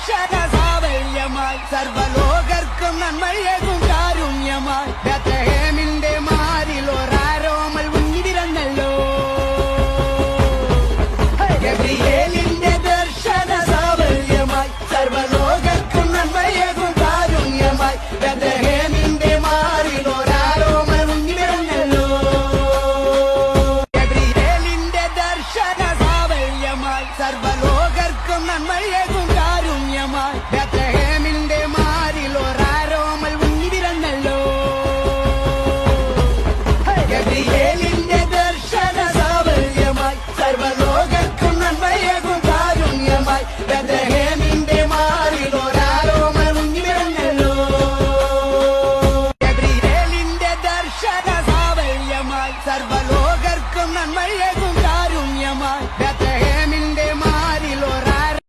ദർശന സാവല്യമായി സർവലോകർക്കും നന്മയേകും കാരുണ്യമായി ബേത്ലഹേമിന്റെ മാറിൽ ഒരാരോമൽ ഉന്നിരന്നല്ലോ. ഗബ്രിയേലിന്റെ ദർശന സാവല്യമായി സർവലോകർക്കും നന്മയേകും കാരുണ്യമായി ബേത്ലഹേമിന്റെ മാറിൽ ഒരാരോമൽ ഉന്നിരന്നല്ലോ. ഗബ്രിയേലിന്റെ ദർശന സാവല്യമായി സർവലോകർക്കും നന്മയേകും കാരുണ്യമായി ബേത്ലഹേമിന്റെ മാറിൽ ഒരാരോമൽ ഉന്നിരന്നല്ലോ. ഗബ്രിയേലിന്റെ ദർശന സാവല്യമായി സർവലോകർക്കും നന്മയേകും കാരുണ്യമായി